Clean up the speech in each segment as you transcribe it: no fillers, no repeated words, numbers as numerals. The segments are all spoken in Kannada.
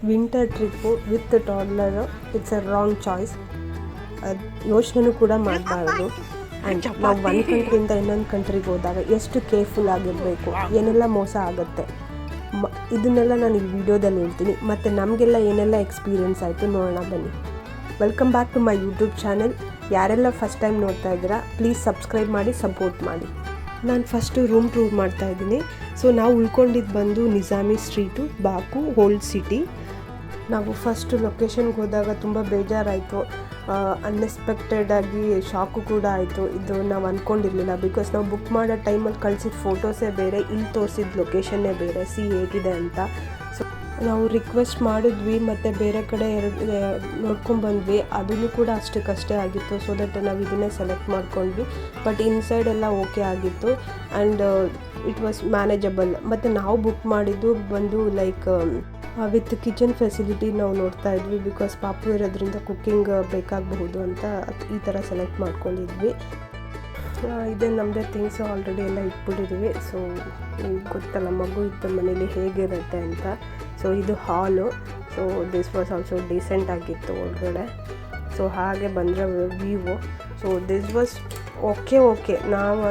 Winter trip with toddler it's a wrong choice. ಯೋಚನೆ ಕೂಡ ಮಾಡಬಾರ್ದು. ಆ್ಯಂಡ್ ನಾವು ಒಂದು ಕಂಟ್ರಿಯಿಂದ ಇನ್ನೊಂದು ಕಂಟ್ರಿಗೆ ಹೋದಾಗ ಎಷ್ಟು ಕೇರ್ಫುಲ್ ಆಗಿರಬೇಕು, ಏನೆಲ್ಲ ಮೋಸ ಆಗುತ್ತೆ, ಇದನ್ನೆಲ್ಲ ನಾನು ಈ ವಿಡಿಯೋದಲ್ಲಿ ಹೇಳ್ತೀನಿ. ಮತ್ತು ನಮಗೆಲ್ಲ ಏನೆಲ್ಲ ಎಕ್ಸ್ಪೀರಿಯೆನ್ಸ್ ಆಯಿತು ನೋಡೋಣ ಬನ್ನಿ. Welcome back to my YouTube channel. ಯಾರೆಲ್ಲ ಫಸ್ಟ್ ಟೈಮ್ ನೋಡ್ತಾ ಇದ್ದೀರಾ ಪ್ಲೀಸ್ ಸಬ್ಸ್ಕ್ರೈಬ್ ಮಾಡಿ, ಸಪೋರ್ಟ್ ಮಾಡಿ. ನಾನು ಫಸ್ಟು ರೂಮ್ ಟೂರ್ ಮಾಡ್ತಾಯಿದ್ದೀನಿ. ಸೊ ನಾವು ಉಳ್ಕೊಂಡಿದ್ದು ಬಂದು Nizami street, Baku, old city. ನಾವು ಫಸ್ಟು ಲೊಕೇಶನ್ಗೆ ಹೋದಾಗ ತುಂಬ ಬೇಜಾರಾಯಿತು. ಅನ್ಎಕ್ಸ್ಪೆಕ್ಟೆಡಾಗಿ ಶಾಕು ಕೂಡ ಆಯಿತು. ಇದು ನಾವು ಅಂದ್ಕೊಂಡಿರಲಿಲ್ಲ. ಬಿಕಾಸ್ ನಾವು ಬುಕ್ ಮಾಡೋ ಟೈಮಲ್ಲಿ ಕಳಿಸಿದ ಫೋಟೋಸೇ ಬೇರೆ, ಇಲ್ಲಿ ತೋರಿಸಿದ ಲೊಕೇಶನ್ನೇ ಬೇರೆ, ಹೇಗಿದೆ ಅಂತ. ಸೊ ನಾವು ರಿಕ್ವೆಸ್ಟ್ ಮಾಡಿದ್ವಿ ಮತ್ತು ಬೇರೆ ಕಡೆ ನೋಡ್ಕೊಂಡ್ಬಂದ್ವಿ. ಅದನ್ನು ಕೂಡ ಅಷ್ಟಕ್ಕಷ್ಟೇ ಆಗಿತ್ತು. ಸೊ ದಟ್ ನಾವು ಇದನ್ನೇ ಸೆಲೆಕ್ಟ್ ಮಾಡ್ಕೊಂಡ್ವಿ. ಬಟ್ ಇನ್ಸೈಡ್ ಎಲ್ಲ ಓಕೆ ಆಗಿತ್ತು ಆ್ಯಂಡ್ ಇಟ್ ವಾಸ್ ಮ್ಯಾನೇಜಬಲ್. ಮತ್ತು ನಾವು ಬುಕ್ ಮಾಡಿದ್ದು ಬಂದು ಲೈಕ್ ವಿತ್ ಕಿಚನ್ ಫೆಸಿಲಿಟಿ ನಾವು ನೋಡ್ತಾ ಇದ್ವಿ. ಬಿಕಾಸ್ ಪಾಪು ಇರೋದ್ರಿಂದ ಕುಕ್ಕಿಂಗ್ ಬೇಕಾಗಬಹುದು ಅಂತ ಈ ಥರ ಸೆಲೆಕ್ಟ್ ಮಾಡ್ಕೊಂಡಿದ್ವಿ. ಇದೇ ನಮ್ಮದೇ ಥಿಂಗ್ಸ್ ಆಲ್ರೆಡಿ ಎಲ್ಲ ಇಟ್ಬಿಟ್ಟಿದ್ವಿ. ಸೊ ಗೊತ್ತಲ್ಲ ಮಗು ಇದ್ದ ಮನೇಲಿ ಹೇಗಿರುತ್ತೆ ಅಂತ. ಸೊ ಇದು ಹಾಲು. So this was also decent ಆಗಿತ್ತು ಒಳಗಡೆ. ಸೊ ಹಾಗೆ ಬಂದರೆ view. So this was okay. ನಾವು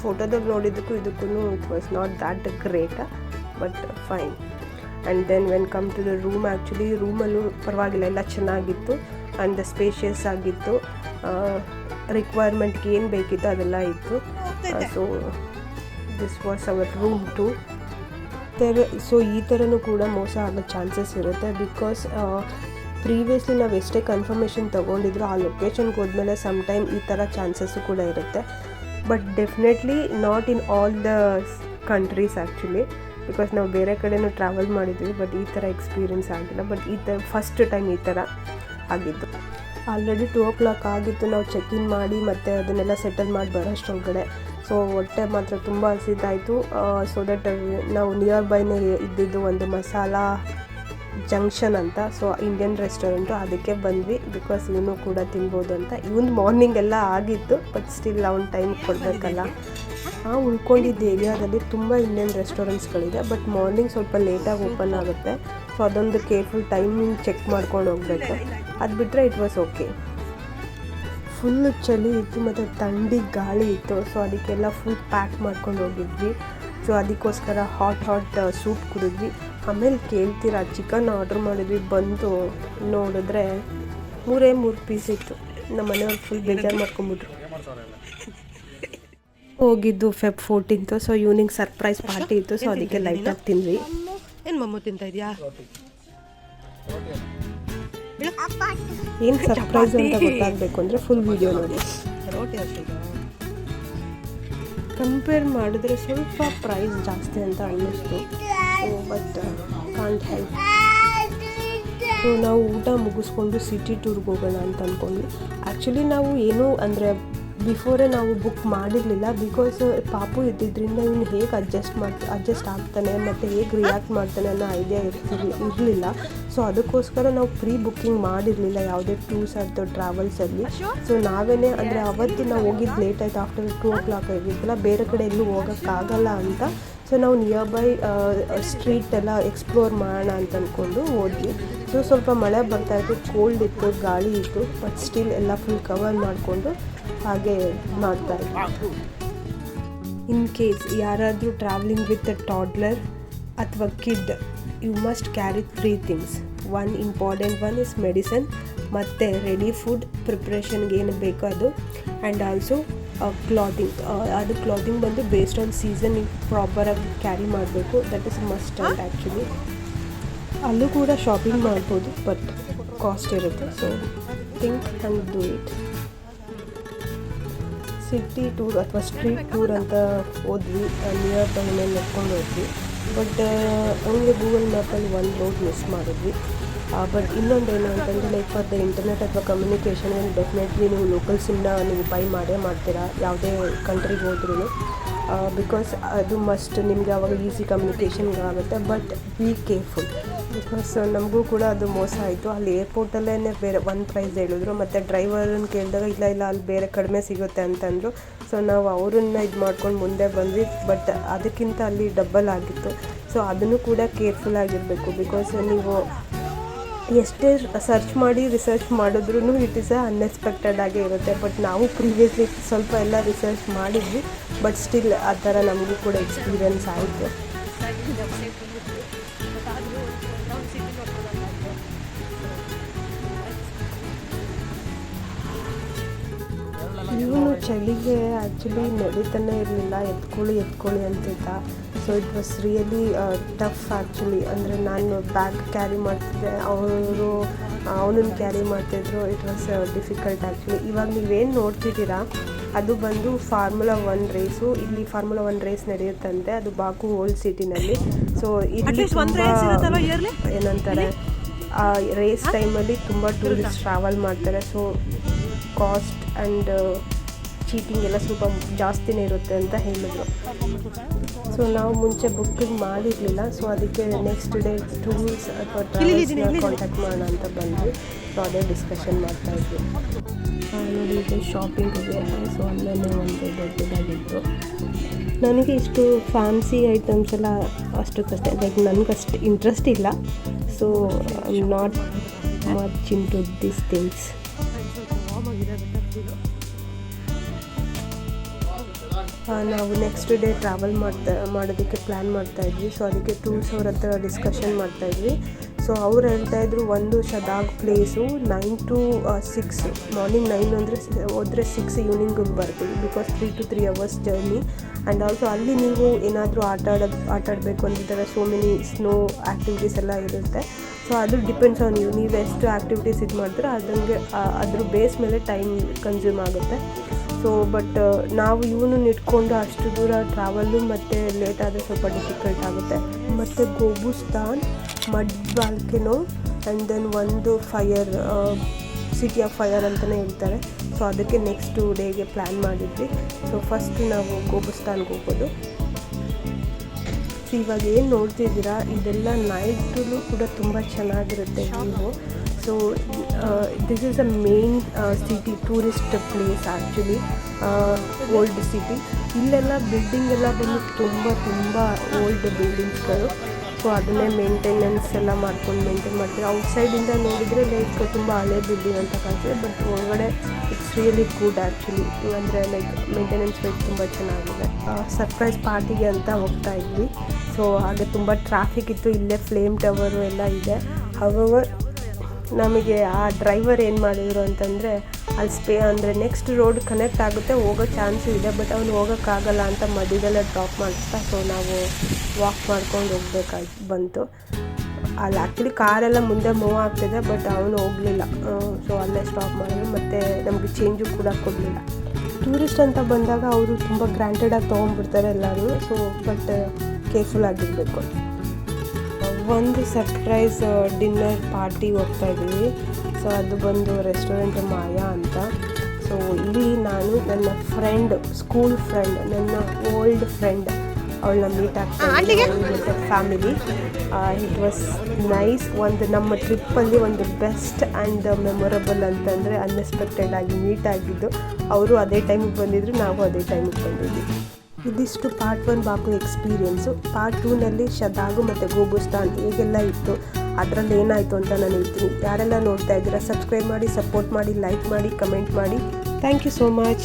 ಫೋಟೋದಾಗ ನೋಡಿದ್ದಕ್ಕೂ ಇದಕ್ಕೂ it was not that great, but fine. And then when come to the room, actually ರೂಮಲ್ಲೂ ಪರವಾಗಿಲ್ಲ, ಎಲ್ಲ ಚೆನ್ನಾಗಿತ್ತು ಆ್ಯಂಡ್ ದ ಆಗಿತ್ತು. ರಿಕ್ವೈರ್ಮೆಂಟ್ಗೆ ಏನು ಬೇಕಿತ್ತು ಅದೆಲ್ಲ ಇತ್ತು. So this was our room too. So ಈ ಥರನೂ ಕೂಡ ಮೋಸ ಆಗೋ ಚಾನ್ಸಸ್ ಇರುತ್ತೆ. ಬಿಕಾಸ್ ಪ್ರೀವಿಯಸ್ಲಿ ನಾವು ಎಷ್ಟೇ ಕನ್ಫರ್ಮೇಷನ್ ತೊಗೊಂಡಿದ್ರು ಆ ಲೊಕೇಶನ್ಗೆ ಹೋದ್ಮೇಲೆ ಸಮ್ಟೈಮ್ ಈ ಥರ ಚಾನ್ಸಸ್ಸು ಕೂಡ ಇರುತ್ತೆ. But definitely not in all the countries actually. Because ನಾವು ಬೇರೆ ಕಡೆನೂ ಟ್ರಾವೆಲ್ ಮಾಡಿದ್ವಿ, ಬಟ್ ಈ ಥರ ಎಕ್ಸ್ಪೀರಿಯೆನ್ಸ್ ಆಗಿಲ್ಲ. ಬಟ್ ಈ ಥರ ಫಸ್ಟ್ ಟೈಮ್ ಈ ಥರ ಆಗಿತ್ತು. ಆಲ್ರೆಡಿ 2 o'clock ಆಗಿತ್ತು ನಾವು ಚೆಕ್-ಇನ್ ಮಾಡಿ ಮತ್ತು ಅದನ್ನೆಲ್ಲ ಸೆಟಲ್ ಮಾಡಿ ಬರೋಷ್ಟೊಳಗಡೆ. ಸೊ ಹೊಟ್ಟೆ ಮಾತ್ರ ತುಂಬ ಹಸಿತಾಯಿತು. ಸೊ ದಟ್ ನಾವು ನಿಯರ್ ಬೈನೇ ಇದ್ದಿದ್ದು ಒಂದು ಮಸಾಲಾ ಜಂಕ್ಷನ್ ಅಂತ, ಸೊ ಇಂಡಿಯನ್ ರೆಸ್ಟೋರೆಂಟು, ಅದಕ್ಕೆ ಬಂದ್ವಿ. ಬಿಕಾಸ್ ಇವನು ಕೂಡ ತಿನ್ಬೋದು ಅಂತ. ಇವನು ಮಾರ್ನಿಂಗ್ ಎಲ್ಲ ಆಗಿತ್ತು, ಬಟ್ ಸ್ಟಿಲ್ ಅವ್ನ ಟೈಮ್ ಕೊಡಬೇಕಲ್ಲ. ಉಳ್ಕೊಂಡಿದ್ದ ಏರಿಯಾದಲ್ಲಿ ತುಂಬ ಇಂಡಿಯನ್ ರೆಸ್ಟೋರೆಂಟ್ಸ್ಗಳಿದೆ, ಬಟ್ ಮಾರ್ನಿಂಗ್ ಸ್ವಲ್ಪ ಲೇಟಾಗಿ ಓಪನ್ ಆಗುತ್ತೆ. ಸೊ ಅದೊಂದು ಕೇರ್ಫುಲ್ ಟೈಮಿಂಗ್ ಚೆಕ್ ಮಾಡ್ಕೊಂಡು ಹೋಗಬೇಕು. ಅದು ಬಿಟ್ಟರೆ ಇಟ್ ವಾಸ್ ಓಕೆ. ಫುಲ್ಲು ಚಳಿ ಇತ್ತು ಮತ್ತು ಥಂಡಿ ಗಾಳಿ ಇತ್ತು. ಸೊ ಅದಕ್ಕೆಲ್ಲ ಫುಲ್ ಪ್ಯಾಕ್ ಮಾಡ್ಕೊಂಡು ಹೋಗಿದ್ವಿ. ಸೊ ಅದಕ್ಕೋಸ್ಕರ ಹಾಟ್ ಸೂಪ್ ಕುಡಿದ್ವಿ. ಆಮೇಲೆ ಕೇಳ್ತೀರಾ, ಚಿಕನ್ ಆರ್ಡ್ರ್ ಮಾಡಿದ್ವಿ. ಬಂದು ನೋಡಿದ್ರೆ 3 ಪೀಸ್ ಇತ್ತು. ನಮ್ಮ ಮನೆಯವ್ರು ಫುಲ್ ಬೇಜಾರು ಮಾಡ್ಕೊಂಬಿಟ್ರು. ಹೋಗಿದ್ದು Feb 14th. So evening surprise party ಇತ್ತು. ಸೊ ಅದಕ್ಕೆ ಲೈಟಾಗಿ ತಿಂದ್ವಿ. ಏನು ಮಮ್ಮ ತಿಂತಾ ಇದೆಯಾ? ಏನು ಸರ್ಪ್ರೈಸ್ ಅಂತ ಗೊತ್ತಾಗಬೇಕು ಅಂದರೆ ಫುಲ್ ವಿಡಿಯೋ ನೋಡಿ. ಕಂಪೇರ್ ಮಾಡಿದ್ರೆ ಸ್ವಲ್ಪ ಪ್ರೈಸ್ ಜಾಸ್ತಿ ಅಂತ ಅನ್ನಿಸ್ತು. But can't help. ಸೊ ನಾವು ಊಟ ಮುಗಿಸ್ಕೊಂಡು ಸಿಟಿ ಟೂರ್ಗೆ ಹೋಗೋಣ ಅಂತ ಅಂದ್ಕೊಂಡ್ವಿ. ಆ್ಯಕ್ಚುಲಿ ನಾವು ಏನೂ ಅಂದರೆ ಬಿಫೋರೇ ನಾವು ಬುಕ್ ಮಾಡಿರಲಿಲ್ಲ. ಬಿಕಾಸ್ ಪಾಪು ಇದ್ದಿದ್ದರಿಂದ ಇವನು ಹೇಗೆ ಅಡ್ಜಸ್ಟ್ ಆಗ್ತಾನೆ ಮತ್ತು ಹೇಗೆ ರಿಯಾಕ್ಟ್ ಮಾಡ್ತಾನೆ ಅನ್ನೋ ಐಡಿಯಾ ಇರಲಿಲ್ಲ. ಸೊ ಅದಕ್ಕೋಸ್ಕರ ನಾವು ಪ್ರೀ ಬುಕ್ಕಿಂಗ್ ಮಾಡಿರಲಿಲ್ಲ ಯಾವುದೇ ಟೂರ್ಸ್ ಅಥವಾ ಟ್ರಾವೆಲ್ಸಲ್ಲಿ. ಸೊ ನಾವೇ ಅಂದರೆ ಅವತ್ತು ನಾವು ಹೋಗಿದ್ದು ಲೇಟ್ ಆಯಿತು, ಆಫ್ಟರ್ 2 o'clock ಆಗಿತ್ತಲ್ಲ, ಬೇರೆ ಕಡೆ ಎಲ್ಲೂ ಹೋಗೋಕ್ಕಾಗಲ್ಲ ಅಂತ. ಸೊ ನಾವು ನಿಯರ್ ಬೈ ಸ್ಟ್ರೀಟ್ ಎಲ್ಲ ಎಕ್ಸ್ಪ್ಲೋರ್ ಮಾಡೋಣ ಅಂತ ಅಂದ್ಕೊಂಡು ಹೋದ್ವಿ. ಸೊ ಸ್ವಲ್ಪ ಮಳೆ ಬರ್ತಾಯಿತ್ತು, ಕೋಲ್ಡ್ ಇತ್ತು, ಗಾಳಿ ಇತ್ತು, ಬಟ್ ಸ್ಟಿಲ್ ಎಲ್ಲ ಫುಲ್ ಕವರ್ ಮಾಡಿಕೊಂಡು ಹಾಗೆ ಮಾಡ್ತಾಯಿದ್ವಿ. ಇನ್ ಕೇಸ್ ಯಾರಾದರೂ ಟ್ರಾವೆಲಿಂಗ್ ವಿತ್ ಅ ಟಾಡ್ಲರ್ ಅಥವಾ kid, you must carry 3 things. One important one is medicine, ಮತ್ತು ರೆಡಿ ಫುಡ್ ಪ್ರಿಪ್ರೇಷನ್ಗೆ ಏನು ಬೇಕೋ ಅದು, ಆ್ಯಂಡ್ ಆಲ್ಸೋ ಕ್ಲಾತಿಂಗ್. ಅದು ಕ್ಲಾತಿಂಗ್ ಬಂದು ಬೇಸ್ಡ್ ಆನ್ ಸೀಸನ್ ಪ್ರಾಪರಾಗಿ ಕ್ಯಾರಿ ಮಾಡಬೇಕು. That is must and actually. ಅಲ್ಲೂ ಕೂಡ ಶಾಪಿಂಗ್ ಮಾಡ್ಬೋದು, ಬಟ್ ಕಾಸ್ಟ್ ಇರುತ್ತೆ. So think and do it. City tour ಅಥವಾ ಸ್ಟ್ರೀಟ್ ಟೂರ್ ಅಂತ ಹೋದ್ವಿ. ನಿಯರ್ ಬೈ ಮೇಲೆ ನೋಡ್ಕೊಂಡು ಹೋದ್ವಿ. ಬಟ್ ಹಂಗೆ ಗೂಗಲ್ ಮ್ಯಾಪಲ್ಲಿ ಒಂದು ರೋಡ್ ಮಿಸ್ ಮಾಡಿದ್ವಿ. ಬಟ್ ಇನ್ನೊಂದೇನು ಅಂತಂದರೆ ಲೈಕ್ ಫಾರ್ ದ ಇಂಟರ್ನೆಟ್ ಅಥವಾ ಕಮ್ಯುನಿಕೇಷನ್ ಡೆಫಿನೆಟ್ಲಿ ನೀವು ಲೋಕಲ್ಸಿಂದ ನೀವು ಬೈ ಮಾಡ್ತೀರಾ ಯಾವುದೇ ಕಂಟ್ರಿಗೆ ಹೋದ್ರೂ. ಬಿಕಾಸ್ ಅದು ಮಸ್ಟ್ ನಿಮಗೆ ಅವಾಗ ಈಸಿ ಕಮ್ಯುನಿಕೇಷನ್ಗೆ ಆಗುತ್ತೆ. But be careful. ಬಿಕಾಸ್ ನಮಗೂ ಕೂಡ ಅದು ಮೋಸ ಆಯಿತು. ಅಲ್ಲಿ ಏರ್ಪೋರ್ಟಲ್ಲೇ ಬೇರೆ ಒಂದು ಪ್ರೈಸ್ ಹೇಳಿದ್ರು, ಮತ್ತು ಡ್ರೈವರನ್ನು ಕೇಳಿದಾಗ ಇಲ್ಲ ಅಲ್ಲಿ ಬೇರೆ ಕಡಿಮೆ ಸಿಗುತ್ತೆ ಅಂತಂದರು. ಸೊ ನಾವು ಅವರನ್ನು ಇದು ಮಾಡ್ಕೊಂಡು ಮುಂದೆ ಬಂದ್ವಿ. ಬಟ್ ಅದಕ್ಕಿಂತ ಅಲ್ಲಿ ಡಬ್ಬಲ್ ಆಗಿತ್ತು. ಸೊ ಅದನ್ನು ಕೂಡ ಕೇರ್ಫುಲ್ ಆಗಿರಬೇಕು. ಬಿಕಾಸ್ ನೀವು ಎಷ್ಟೇ ಸರ್ಚ್ ಮಾಡಿ ರಿಸರ್ಚ್ ಮಾಡಿದ್ರೂ ಇಟ್ ಈಸ್ ಅನ್ಎಕ್ಸ್ಪೆಕ್ಟೆಡ್ ಆಗೇ ಇರುತ್ತೆ. ಬಟ್ ನಾವು ಪ್ರೀವಿಯಸ್ಲಿ ಸ್ವಲ್ಪ ಎಲ್ಲ ರಿಸರ್ಚ್ ಮಾಡಿದ್ವಿ, ಬಟ್ ಸ್ಟಿಲ್ ಆ ಥರ ನಮಗೂ ಕೂಡ ಎಕ್ಸ್ಪೀರಿಯನ್ಸ್ ಆಯಿತು. ಇವನು ಚಳಿಗೆ ಆ್ಯಕ್ಚುಲಿ ನಡೀತಾನೆ ಇರಲಿಲ್ಲ, ಎತ್ಕೊಳ್ಳಿ ಅಂತಿದ್ದ. So it was really tough actually. ಅಂದರೆ ನಾನು ಬ್ಯಾಗ್ ಕ್ಯಾರಿ ಮಾಡ್ತಿದ್ದೆ, ಅವನನ್ನು ಕ್ಯಾರಿ ಮಾಡ್ತಿದ್ರು. It was difficult actually. ಇವಾಗ ನೀವೇನು ನೋಡ್ತಿದ್ದೀರಾ ಅದು ಬಂದು ಫಾರ್ಮುಲಾ 1 ರೇಸು. ಇಲ್ಲಿ ಫಾರ್ಮುಲಾ 1 ರೇಸ್ ನಡೆಯುತ್ತಂತೆ, ಅದು ಬಾಕು ಓಲ್ಡ್ ಸಿಟಿನಲ್ಲಿ. ಸೊ ಇಲ್ಲಿ ಏನಂತಾರೆ, ಆ ರೇಸ್ ಟೈಮಲ್ಲಿ ತುಂಬ ಟೂರಿಸ್ಟ್ ಟ್ರಾವೆಲ್ ಮಾಡ್ತಾರೆ. ಸೊ ಕಾಸ್ಟ್ ಆ್ಯಂಡ್ ಚೀಟಿಂಗ್ ಎಲ್ಲ ಸ್ವಲ್ಪ ಜಾಸ್ತಿನೇ ಇರುತ್ತೆ ಅಂತ ಹೇಳಿದ್ರು. ಸೊ ನಾವು ಮುಂಚೆ ಬುಕ್ಕಿಂಗ್ ಮಾಡಿರಲಿಲ್ಲ, ಸೊ ಅದಕ್ಕೆ ನೆಕ್ಸ್ಟ್ ಡೇ ಟೂರ್ಸ್ ಅಥವಾ ಟ್ರಾವೆಲ್ಸ್ನ ಕಾಂಟ್ಯಾಕ್ಟ್ ಮಾಡೋಣ ಅಂತ ಬಂದ್ವಿ. ಸೊ ಅದೇ ಡಿಸ್ಕಷನ್ ಮಾಡ್ತಾಯಿದ್ವಿ. ನೋಡಿ, ಇದು ಶಾಪಿಂಗಿಗೆ. ಸೊ ಅಲ್ಲೇ ಒಂದು ದೊಡ್ಡದಾಗಿತ್ತು. ನನಗೆ ಇಷ್ಟು ಫ್ಯಾನ್ಸಿ ಐಟಮ್ಸ್ ಎಲ್ಲ ಅಷ್ಟಕ್ಕಷ್ಟೇ, ಲೈಕ್ ನನಗಷ್ಟು ಇಂಟ್ರೆಸ್ಟ್ ಇಲ್ಲ. So I am not much into this things. ನಾವು ನೆಕ್ಸ್ಟ್ ಡೇ ಟ್ರಾವೆಲ್ ಮಾಡೋದಕ್ಕೆ ಪ್ಲ್ಯಾನ್ ಮಾಡ್ತಾಯಿದ್ವಿ. ಸೊ ಅದಕ್ಕೆ ಟೂರ್ಸ್ ಅವ್ರ ಹತ್ರ ಡಿಸ್ಕಷನ್ ಮಾಡ್ತಾಯಿದ್ವಿ. ಸೊ ಅವ್ರು ಹೇಳ್ತಾಯಿದ್ರು, ಒಂದು ಶದಾಗ್ ಪ್ಲೇಸು 9 to 6, ಮಾರ್ನಿಂಗ್ 9 ಅಂದರೆ ಹೋದರೆ 6 ಈವ್ನಿಂಗಿಗೆ ಬರ್ತೀವಿ. Because 3 to 3 hours journey. And also ಅಲ್ಲಿ ನೀವು ಏನಾದರೂ ಆಟಾಡಬೇಕು ಅಂತಿದ್ದರೆ ಸೋ ಮೆನಿ ಸ್ನೋ ಆ್ಯಕ್ಟಿವಿಟೀಸ್ ಎಲ್ಲ ಇರುತ್ತೆ. ಸೊ ಅದು ಡಿಪೆಂಡ್ಸ್ ಆನ್ ನೀವು ಎಷ್ಟು ಆ್ಯಕ್ಟಿವಿಟೀಸ್ ಇದು ಮಾಡ್ತೀರೋ ಅದ್ರ ಬೇಸ್ ಮೇಲೆ ಟೈಮ್ ಕನ್ಸ್ಯೂಮ್ ಆಗುತ್ತೆ. ಸೊ ಬಟ್ ನಾವು ಇವನು ಇಟ್ಕೊಂಡು ಅಷ್ಟು ದೂರ ಟ್ರಾವೆಲ್ಲು ಮತ್ತು ಲೇಟ್ ಆದರೆ ಸ್ವಲ್ಪ ಡಿಫಿಕಲ್ಟ್ ಆಗುತ್ತೆ. ಮತ್ತು ಗೋಬುಸ್ತಾನ್, ಮಡ್ ವಾಲ್ಕೆನೋ ಆ್ಯಂಡ್ ದೆನ್ ಒಂದು ಫೈರ್, ಸಿಟಿ ಆಫ್ ಫೈರ್ ಅಂತಲೇ ಹೇಳ್ತಾರೆ. ಸೊ ಅದಕ್ಕೆ ನೆಕ್ಸ್ಟ್ ಡೇಗೆ ಪ್ಲ್ಯಾನ್ ಮಾಡಿದ್ವಿ. ಸೊ ಫಸ್ಟ್ ನಾವು ಗೋಬುಸ್ತಾನ್ಗೆ ಹೋಗೋದು. ಸೊ ಇವಾಗ ಏನು ನೋಡ್ತಿದ್ದೀರಾ ಇದೆಲ್ಲ ನೈಟಲ್ಲೂ ಕೂಡ ತುಂಬ ಚೆನ್ನಾಗಿರುತ್ತೆ view. So this is a main city tourist place actually, old city. ಇಲ್ಲೆಲ್ಲ ಬಿಲ್ಡಿಂಗ್ ಎಲ್ಲ ಬಂದು ತುಂಬ ಓಲ್ಡ್ ಬಿಲ್ಡಿಂಗ್ಸ್ಗಳು. ಸೊ ಅದನ್ನೇ ಮೇಂಟೆನೆನ್ಸ್ ಎಲ್ಲ ಮೇಂಟೈನ್ ಮಾಡ್ತೀವಿ. ಔಟ್ಸೈಡಿಂದ ನೋಡಿದರೆ ಲೈಕ್ ತುಂಬ ಹಳೆ ಬಿಲ್ಡಿಂಗ್ ಅಂತ ಕಾಣ್ತದೆ, ಬಟ್ ಒಳಗಡೆ ಇಟ್ಸ್ ರಿಯಲಿ ಗುಡ್ ಆ್ಯಕ್ಚುಲಿ. ಅಂದರೆ ಲೈಕ್ ಮೇಂಟೆನೆನ್ಸ್ ರೇಟ್ ತುಂಬ ಚೆನ್ನಾಗಿದೆ. ಸರ್ಪ್ರೈಸ್ ಪಾರ್ಟಿಗೆ ಅಂತ ಹೋಗ್ತಾ ಇದ್ವಿ. ಸೊ ಹಾಗೆ ತುಂಬ ಟ್ರಾಫಿಕ್ ಇತ್ತು. ಇಲ್ಲೇ ಫ್ಲೇಮ್ ಟವರು ಎಲ್ಲ ಇದೆ. ಹವರ್ ನಮಗೆ ಆ ಡ್ರೈವರ್ ಏನು ಮಾಡಿದರು ಅಂತಂದರೆ, ಅಲ್ಲಿ ಅಂದರೆ ನೆಕ್ಸ್ಟ್ ರೋಡ್ ಕನೆಕ್ಟ್ ಆಗುತ್ತೆ, ಹೋಗೋ ಚಾನ್ಸು ಇದೆ, ಬಟ್ ಅವನು ಹೋಗೋಕ್ಕಾಗಲ್ಲ ಅಂತ ಮಧ್ಯದಲ್ಲೇ ಡ್ರಾಪ್ ಮಾಡಿಸ್ತಾ. ಸೊ ನಾವು ವಾಕ್ ಮಾಡ್ಕೊಂಡು ಹೋಗ್ಬೇಕಾಗಿ ಬಂತು. ಅಲ್ಲಿ ಆ್ಯಕ್ಚುಲಿ ಕಾರೆಲ್ಲ ಮುಂದೆ ಮೂವ್ ಆಗ್ತಿದೆ, ಬಟ್ ಅವನು ಹೋಗಲಿಲ್ಲ. ಸೊ ಅಲ್ಲೇ ಸ್ಟಾಪ್ ಮಾಡಿದ್ರು, ಮತ್ತು ನಮಗೆ ಚೇಂಜು ಕೂಡ ಕೊಡಲಿಲ್ಲ. ಟೂರಿಸ್ಟ್ ಅಂತ ಬಂದಾಗ ಅವರು ತುಂಬ ಗ್ರ್ಯಾಂಟೆಡಾಗಿ ತೊಗೊಂಡ್ಬಿಡ್ತಾರೆ ಎಲ್ಲರೂ. ಸೊ ಬಟ್ ಕೇರ್ಫುಲ್ ಆಗಿರಬೇಕು. ಒಂದು ಸರ್ಪ್ರೈಸ್ ಡಿನ್ನರ್ ಪಾರ್ಟಿ ಹೋಗ್ತಾ ಇದ್ದೀವಿ. ಸೊ ಅದು ಬಂದು ರೆಸ್ಟೋರೆಂಟ್ ಮಾಯಾ ಅಂತ. ಸೊ ಇಲ್ಲಿ ನಾನು ನನ್ನ ಫ್ರೆಂಡ್, ಸ್ಕೂಲ್ ಫ್ರೆಂಡ್, ನನ್ನ ಓಲ್ಡ್ ಫ್ರೆಂಡ್, ಅವಳನ್ನ ಮೀಟ್ ಆಗ್ತಾಯಿದ್ದೆ ಮತ್ತು ಫ್ಯಾಮಿಲಿ. It was nice. ಒಂದು ನಮ್ಮ ಟ್ರಿಪ್ಪಲ್ಲಿ ಒಂದು ಬೆಸ್ಟ್ ಆ್ಯಂಡ್ ಮೆಮೊರಬಲ್ ಅಂತಂದರೆ ಅನ್ಎಕ್ಸ್ಪೆಕ್ಟೆಡ್ ಆಗಿ ಮೀಟ್ ಆಗಿದ್ದು. ಅವರು ಅದೇ ಟೈಮಿಗೆ ಬಂದಿದ್ರು, ನಾವು ಅದೇ ಟೈಮಿಗೆ ಬಂದಿದ್ವಿ. ಇದಿಷ್ಟು ಪಾರ್ಟ್ 1 ಬಾಕು ಎಕ್ಸ್ಪೀರಿಯೆನ್ಸು. ಪಾರ್ಟ್ 2ನಲ್ಲಿ ಶದಾಗು ಮತ್ತು ಗೋಬುಸ್ತಾನ್ ಹೇಗೆಲ್ಲ ಇತ್ತು, ಅದರಲ್ಲಿ ಏನಾಯಿತು ಅಂತ ನಾನು ಹೇಳ್ತೀನಿ. ಯಾರೆಲ್ಲ ನೋಡ್ತಾ ಇದ್ದೀರಾ ಸಬ್ಸ್ಕ್ರೈಬ್ ಮಾಡಿ, ಸಪೋರ್ಟ್ ಮಾಡಿ, ಲೈಕ್ ಮಾಡಿ, ಕಮೆಂಟ್ ಮಾಡಿ. Thank you so much.